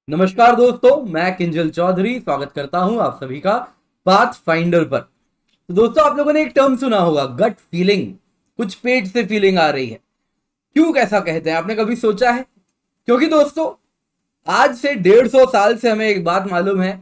नमस्कार दोस्तों, मैं किंजल चौधरी स्वागत करता हूं आप सभी का पाथ फाइंडर पर। तो दोस्तों, आप लोगों ने एक टर्म सुना होगा, गट फीलिंग। कुछ पेट से फीलिंग आ रही है। क्यों कैसा कहते हैं, आपने कभी सोचा है? क्योंकि दोस्तों, आज से 150 साल से हमें एक बात मालूम है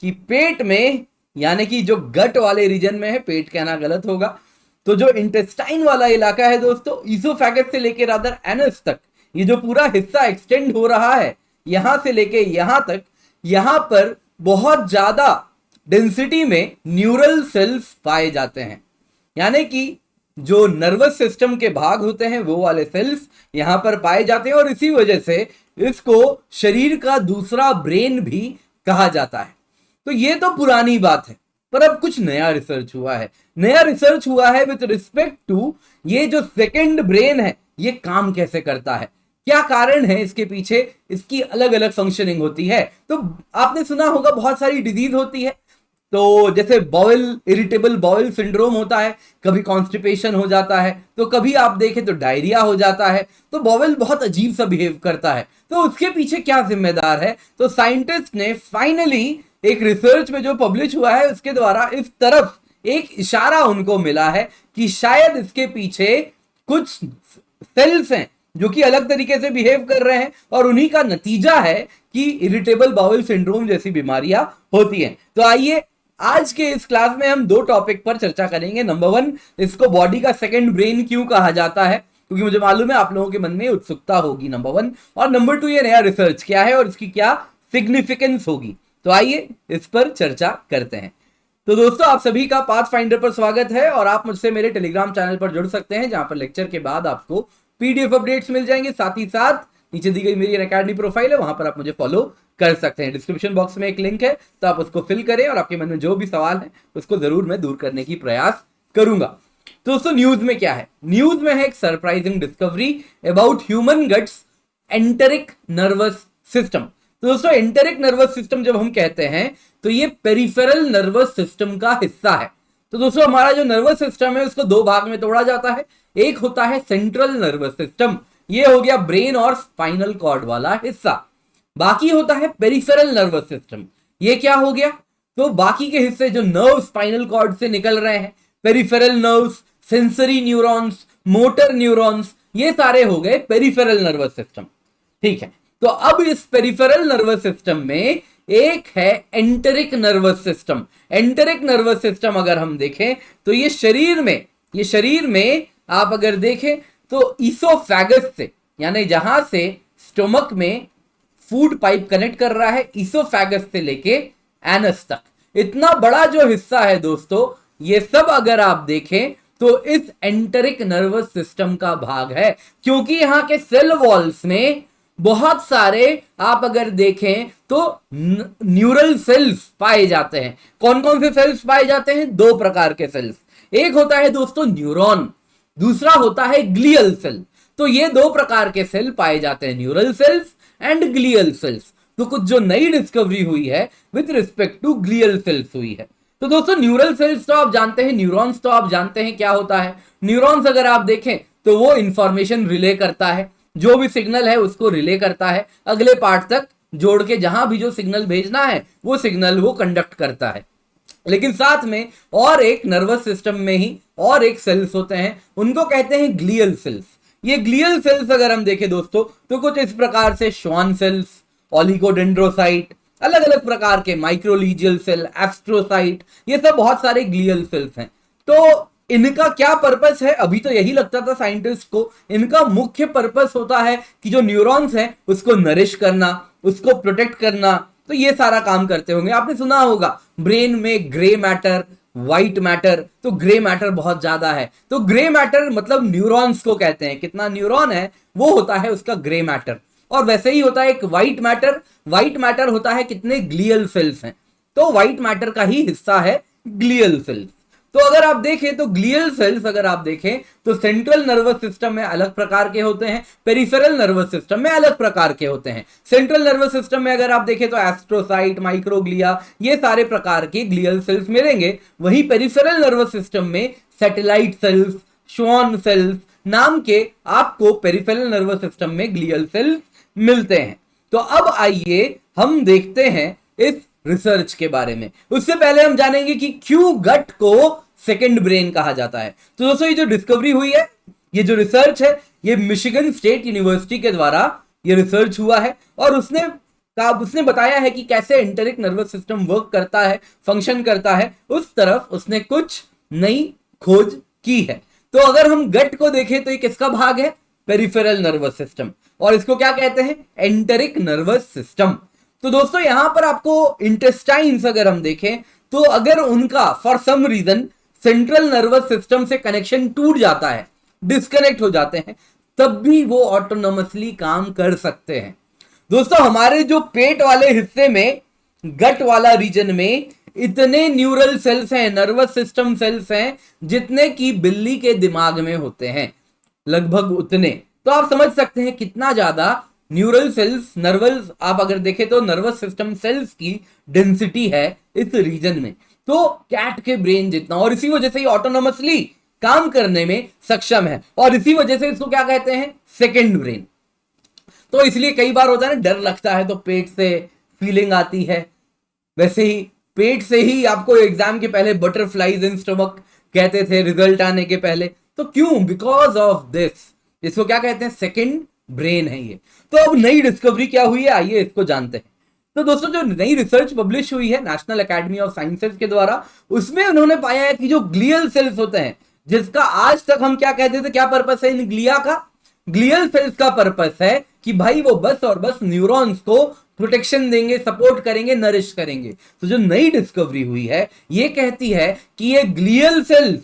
कि पेट में, यानी कि जो गट वाले रीजन में है, पेट कहना गलत होगा, तो जो इंटेस्टाइन वाला इलाका है दोस्तों, ईसोफेगस से लेकर रादर एनस तक, ये जो पूरा हिस्सा एक्सटेंड हो रहा है यहां से लेके यहां तक, यहां पर बहुत ज्यादा डेंसिटी में न्यूरल सेल्स पाए जाते हैं। यानी कि जो नर्वस सिस्टम के भाग होते हैं वो वाले सेल्स यहां पर पाए जाते हैं, और इसी वजह से इसको शरीर का दूसरा ब्रेन भी कहा जाता है। तो ये तो पुरानी बात है, पर अब कुछ नया रिसर्च हुआ है। नया रिसर्च हुआ है विद रिस्पेक्ट टू ये जो सेकंड ब्रेन है, ये काम कैसे करता है, क्या कारण है इसके पीछे, इसकी अलग अलग फंक्शनिंग होती है। तो आपने सुना होगा बहुत सारी डिजीज होती है, तो जैसे बाउल, इरिटेबल बाउल सिंड्रोम होता है, कभी कॉन्स्टिपेशन हो जाता है, तो कभी आप देखें तो डायरिया हो जाता है। तो बाउल बहुत अजीब सा बिहेव करता है, तो उसके पीछे क्या जिम्मेदार है। तो साइंटिस्ट ने फाइनली एक रिसर्च में जो पब्लिश हुआ है उसके द्वारा इस तरफ एक इशारा उनको मिला है कि शायद इसके पीछे कुछ सेल्स हैं जो कि अलग तरीके से बिहेव कर रहे हैं, और उन्हीं का नतीजा है कि इरिटेबल बाउल सिंड्रोम जैसी बीमारियां होती हैं। तो आइए, आज के इस क्लास में हम दो टॉपिक पर चर्चा करेंगे। नंबर 1, इसको बॉडी का सेकंड ब्रेन क्यों कहा जाता है, क्योंकि मुझे मालूम है आप लोगों के मन में उत्सुकता होगी, नंबर 1। और नंबर 2, ये नया रिसर्च क्या है और इसकी क्या सिग्निफिकेंस होगी। तो आइए इस पर चर्चा करते हैं। तो दोस्तों, आप सभी का पाथ फाइंडर पर स्वागत है, और आप मुझसे मेरे टेलीग्राम चैनल पर जुड़ सकते हैं, जहां पर लेक्चर के बाद आपको पीडीएफ अपडेट्स मिल जाएंगे। साथ ही साथ नीचे दी गई मेरी अकेडमी प्रोफाइल है, वहां पर आप मुझे फॉलो कर सकते हैं। डिस्क्रिप्शन बॉक्स में एक लिंक है, तो आप उसको फिल करें, और आपके मन में जो भी सवाल है उसको जरूर मैं दूर करने की प्रयास करूंगा। तो दोस्तों, न्यूज में क्या है? न्यूज में है एक surprising discovery about human guts enteric nervous system. तो दोस्तों, एंटेरिक नर्वस सिस्टम जब हम कहते हैं तो ये पेरिफेरल नर्वस सिस्टम का हिस्सा है। तो दोस्तों, हमारा जो नर्वस सिस्टम है उसको दो भाग में तोड़ा जाता है। एक होता है सेंट्रल नर्वस सिस्टम, ये हो गया ब्रेन और स्पाइनल कॉर्ड वाला हिस्सा। बाकी होता है पेरिफेरल नर्वस सिस्टम, ये क्या हो गया? तो बाकी के हिस्से जो नर्व स्पाइनल कॉर्ड से निकल रहे हैं, peripheral nerves, sensory neurons, motor neurons, ये सारे हो गए पेरिफेरल नर्वस सिस्टम। ठीक है, तो अब इस पेरिफेरल नर्वस सिस्टम में एक है enteric nervous system. Enteric nervous system अगर हम देखें तो ये शरीर में आप अगर देखें तो ईसोफेगस से, यानी जहां से स्टोमक में फूड पाइप कनेक्ट कर रहा है, ईसोफेगस से लेके एनस तक, इतना बड़ा जो हिस्सा है दोस्तों, ये सब अगर आप देखें तो इस एंटेरिक नर्वस सिस्टम का भाग है। क्योंकि यहां के सेल वॉल्स में बहुत सारे, आप अगर देखें तो न्यूरल सेल्स पाए जाते हैं। कौन कौन से सेल्स पाए जाते हैं? दो प्रकार के सेल्स। एक होता है दोस्तों न्यूरॉन, दूसरा होता है ग्लियल सेल। तो ये दो प्रकार के सेल पाए जाते हैं, neural cells and glial cells. तो कुछ जो नई डिस्कवरी हुई है with respect to glial cells हुई है। तो दोस्तों, न्यूरल सेल्स तो आप जानते हैं, न्यूरॉन्स तो आप जानते हैं क्या होता है। न्यूरॉन्स अगर आप देखें तो वो इंफॉर्मेशन रिले करता है, जो भी सिग्नल है उसको रिले करता है अगले पार्ट तक जोड़ के, जहां भी जो सिग्नल भेजना है वो सिग्नल वो कंडक्ट करता है। लेकिन साथ में और एक नर्वस सिस्टम में ही और एक सेल्स होते हैं, उनको कहते हैं ग्लियल सेल्स। ये ग्लियल सेल्स अगर हम देखें दोस्तों तो कुछ इस प्रकार से श्वान सेल्स, ओलिगोडेंड्रोसाइट, अलग अलग प्रकार के माइक्रोलीजियल सेल, एस्ट्रोसाइट, ये सब बहुत सारे ग्लियल सेल्स हैं। तो इनका क्या पर्पस है? अभी तो यही लगता था साइंटिस्ट को, इनका मुख्य पर्पस होता है कि जो न्यूरॉन्स हैं उसको नरिश करना, उसको प्रोटेक्ट करना। तो ये सारा काम करते होंगे। आपने सुना होगा ब्रेन में ग्रे मैटर, व्हाइट मैटर, तो ग्रे मैटर बहुत ज्यादा है, तो ग्रे मैटर मतलब न्यूरॉन्स को कहते हैं। कितना न्यूरॉन है वो होता है उसका ग्रे मैटर। और वैसे ही होता है एक व्हाइट मैटर, व्हाइट मैटर होता है कितने ग्लियल सेल्स हैं, तो व्हाइट मैटर का ही हिस्सा है ग्लियल सेल्स। तो अगर आप देखें तो ग्लियल सेल्स अगर आप देखें तो सेंट्रल नर्वस सिस्टम में अलग प्रकार के होते हैं, पेरिफेरल नर्वस सिस्टम में अलग प्रकार के होते हैं। सेंट्रल नर्वस सिस्टम में अगर आप देखें तो एस्ट्रोसाइट, माइक्रोग्लिया, ये सारे प्रकार के ग्लियल सेल्स मिलेंगे। वहीं पेरिफेरल नर्वस सिस्टम में सैटेलाइट सेल्स, श्वान सेल्स नाम के आपको पेरिफेरल नर्वस सिस्टम में ग्लियल सेल्स मिलते हैं। तो अब आइए हम देखते हैं इस रिसर्च के बारे में। उससे पहले हम जानेंगे कि क्यों गट को सेकंड ब्रेन कहा जाता है। तो दोस्तों ये जो डिस्कवरी हुई है, ये जो रिसर्च है, ये मिशिगन स्टेट यूनिवर्सिटी के द्वारा ये रिसर्च हुआ है और उसने बताया है कि कैसे एंटेरिक नर्वस सिस्टम वर्क करता है, फंक्शन करता है, उस तरफ उसने कुछ नई खोज की है। तो अगर हम गट को देखें तो ये किसका भाग है? पेरिफेरल नर्वस सिस्टम, और इसको क्या कहते हैं? Enteric nervous system. तो दोस्तों यहां पर आपको इंटेस्टाइन्स अगर हम देखें तो अगर उनका for some reason central nervous system से कनेक्शन टूट जाता है, डिस्कनेक्ट हो जाते हैं, तब भी वो ऑटोनोमसली काम कर सकते हैं। दोस्तों हमारे जो पेट वाले हिस्से में, गट वाला रीजन में इतने न्यूरल सेल्स हैं, नर्वस सिस्टम सेल्स हैं, जितने की बिल्ली के दिमाग में होते हैं, लगभग उतने। तो आप समझ सकते हैं कितना ज्यादा न्यूरल सेल्स, नर्वस, आप अगर देखें तो नर्वस सिस्टम सेल्स की डेंसिटी है इस रीजन में, तो कैट के ब्रेन जितना, और इसी वजह से ये ऑटोनोमसली काम करने में सक्षम है, और इसी वजह से इसको क्या कहते हैं? Second brain. तो इसलिए कई बार होता है ना, डर लगता है तो पेट से फीलिंग आती है, वैसे ही पेट से ही आपको एग्जाम के पहले बटरफ्लाइज इन स्टमक कहते थे रिजल्ट आने के पहले। तो क्यों? बिकॉज ऑफ दिस, इसको क्या कहते हैं? सेकेंड ब्रेन है ये। तो अब नई डिस्कवरी क्या हुई है, आइए इसको जानते हैं। तो दोस्तों जो नई रिसर्च पब्लिश हुई है नेशनल एकेडमी ऑफ साइंसेज के द्वारा, उसमें उन्होंने पाया है कि जो ग्लियल सेल्स होते हैं, जिसका आज तक हम क्या कहते थे, क्या पर्पस है इन ग्लिया का? ग्लियल सेल्स का पर्पस है कि भाई वो बस और बस न्यूरॉन्स को प्रोटेक्शन देंगे, सपोर्ट करेंगे, नरिश करेंगे। तो जो नई डिस्कवरी हुई है ये कहती है कि ये ग्लियल सेल्स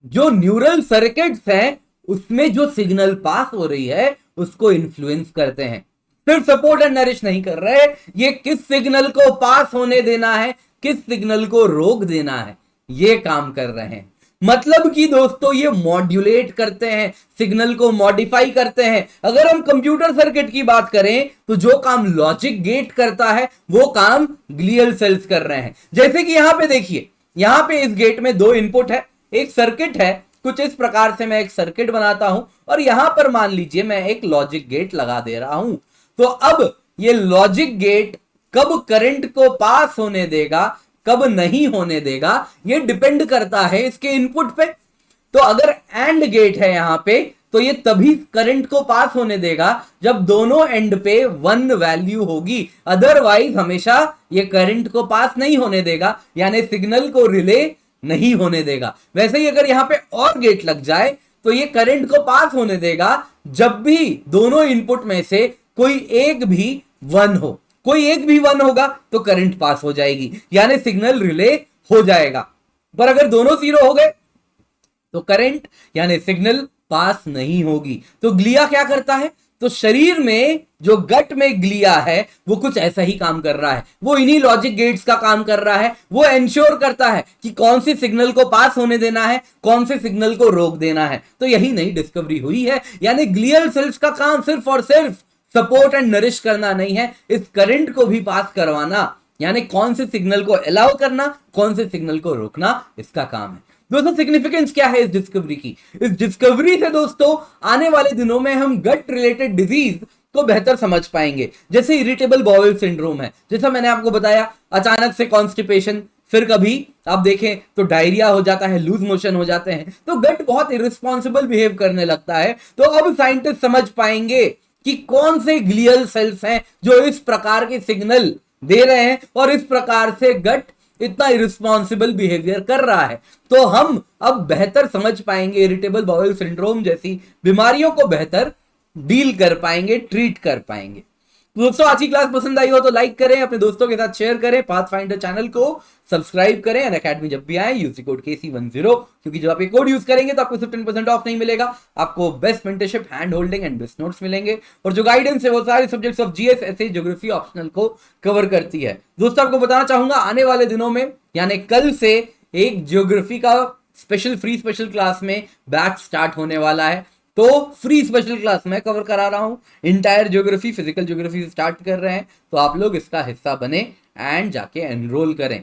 जो न्यूरल सर्किट्स हैं उसमें जो सिग्नल पास हो रही है उसको इन्फ्लुएंस करते हैं, सिर्फ सपोर्ट एंड नरिश नहीं कर रहे, ये किस सिग्नल को पास होने देना है, किस सिग्नल को रोक देना है, ये काम कर रहे हैं। मतलब कि दोस्तों ये मॉड्यूलेट करते हैं, सिग्नल को मॉडिफाई करते हैं। अगर हम कंप्यूटर सर्किट की बात करें तो जो काम लॉजिक गेट करता है वो काम ग्लियल सेल्स कर रहे हैं। जैसे कि यहां पे देखिए, यहां पे इस गेट में दो इनपुट है, एक सर्किट है, कुछ इस प्रकार से मैं एक सर्किट बनाता हूं और यहां पर मान लीजिए मैं एक लॉजिक गेट लगा दे रहा हूं। तो अब ये लॉजिक गेट कब करंट को पास होने देगा, कब नहीं होने देगा, ये डिपेंड करता है इसके इनपुट पे। तो अगर एंड गेट है यहां पे तो ये तभी करंट को पास होने देगा जब दोनों एंड पे 1 वैल्यू होगी, अदरवाइज हमेशा ये करंट को पास नहीं होने देगा, यानी सिग्नल को रिले नहीं होने देगा। वैसे ही अगर यहां पे और गेट लग जाए तो ये करंट को पास होने देगा जब भी दोनों इनपुट में से कोई एक भी 1 हो, कोई एक भी 1 होगा तो करंट पास हो जाएगी, यानी सिग्नल रिले हो जाएगा। पर अगर दोनों 0 हो गए तो करंट यानी सिग्नल पास नहीं होगी। तो ग्लिया क्या करता है? तो शरीर में जो गट में ग्लिया है वो कुछ ऐसा ही काम कर रहा है, वो इन्हीं लॉजिक गेट्स का काम कर रहा है। वो एंश्योर करता है कि कौन सी सिग्नल को पास होने देना है, कौन से सिग्नल को रोक देना है। तो यही नई डिस्कवरी हुई है, यानी ग्लियल सेल्स का काम सिर्फ और सिर्फ सपोर्ट एंड नरिश करना नहीं है, इस करंट को भी पास करवाना, यानी कौन से सिग्नल को अलाउ करना, कौन से सिग्नल को रोकना, इसका काम है। दोस्तों सिग्निफिकेंस क्या है इस डिस्कवरी की? इस डिस्कवरी से दोस्तों आने वाले दिनों में हम गट रिलेटेड डिजीज को बेहतर समझ पाएंगे। जैसे इरिटेबल बाउल सिंड्रोम है, जैसा मैंने आपको बताया, अचानक से कॉन्स्टिपेशन, फिर कभी आप देखें तो डायरिया हो जाता है, लूज मोशन हो जाते हैं, तो गट बहुत इरिस्पॉन्सिबल बिहेव करने लगता है। तो अब साइंटिस्ट समझ पाएंगे कि कौन से ग्लियल सेल्स हैं जो इस प्रकार के सिग्नल दे रहे हैं और इस प्रकार से गट इतना इरिस्पॉन्सिबल बिहेवियर कर रहा है। तो हम अब बेहतर समझ पाएंगे, इरिटेबल बाउल सिंड्रोम जैसी बीमारियों को बेहतर डील कर पाएंगे, ट्रीट कर पाएंगे। तो दोस्तों आज की क्लास पसंद आई हो तो लाइक करें, अपने दोस्तों के साथ शेयर करें, पाथफाइंडर चैनल को सब्सक्राइब करें, अनअकैडमी जब भी आए यूज कोड KC10, क्योंकि जब आप ये कोड यूज करेंगे तो आपको 15% ऑफ नहीं मिलेगा, आपको best mentorship, hand holding and best notes मिलेंगे, और जो गाइडेंस है वो सारे subjects of GS, SA, geography optional को कवर करती है। दोस्तों आपको बताना चाहूंगा आने वाले दिनों में यानी कल से एक ज्योग्राफी का फ्री स्पेशल क्लास में बैच स्टार्ट होने वाला है। तो फ्री स्पेशल क्लास मैं कवर करा रहा हूं, entire geography, physical geography start कर रहे हैं, तो आप लोग इसका हिस्सा बने एंड जाके एनरोल करें।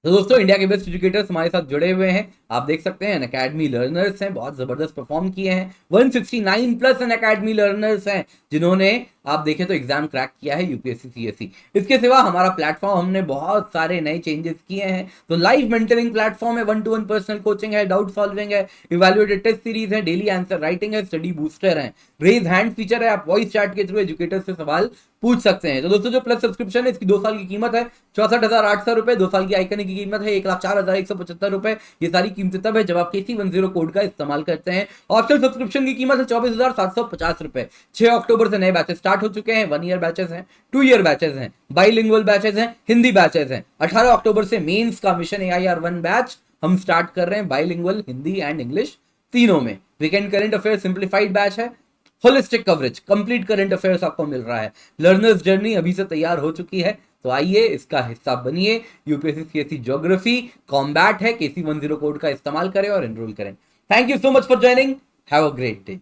तो दोस्तों इंडिया के बेस्ट एजुकेटर्स हमारे साथ जुड़े हुए हैं, आप देख सकते हैं अनअकैडमी लर्नर्स हैं, बहुत जबरदस्त परफॉर्म किए हैं, 169 प्लस अनअकैडमी लर्नर्स हैं जिन्होंने आप देखें तो एग्जाम क्रैक किया है यूपीएससी सीएससी। इसके सिवा हमारा प्लेटफॉर्म हमने बहुत सारे नए चेंजेस किए हैं। तो लाइव मेंटरिंग प्लेटफॉर्म है, 1-to-1 पर्सनल कोचिंग है, डाउट सॉल्विंग है, इवैल्यूएटेड टेस्ट सीरीज है, डेली आंसर राइटिंग है, स्टडी बूस्टर है, रेज हैंड फीचर है, आप वॉइस चैट के थ्रू एजुकेटर से सवाल पूछ सकते हैं। तो दोस्तों जो प्लस सब्सक्रिप्शन है इसकी 2 साल की कीमत है 64,800 रुपए, 2 साल की आइकन की कीमत है 1,04,175 रुपए। ये सारी कीमतें तब है जब आप KC10 कोड का इस्तेमाल करते हैं। ऑप्शनल सब्सक्रिप्शन की कीमत है 24,750 रुपए। 6 अक्टूबर से नए बैचेस स्टार्ट हो चुके हैं। 1 ईयर बैचेस हैं, 2 ईयर बैचेस हैं, बाइलिंगुअल बैचेस हैं, हिंदी बैचेस हैं। 18 अक्टूबर से मेंस का मिशन AIR1 बैच हम स्टार्ट कर रहे हैं, बाइलिंगुअल हिंदी एंड इंग्लिश तीनों में। Weekend current affair simplified batch है, holistic coverage, complete current affairs आपको मिल रहा है। लर्नर्स जर्नी अभी से तैयार हो चुकी है, तो आइए इसका हिस्सा बनिए। यूपीएससी सीएससी ज्योग्राफी कॉम्बैट है, KC10 कोड का इस्तेमाल करें और एनरोल करें। Thank you so much for joining, have a great day.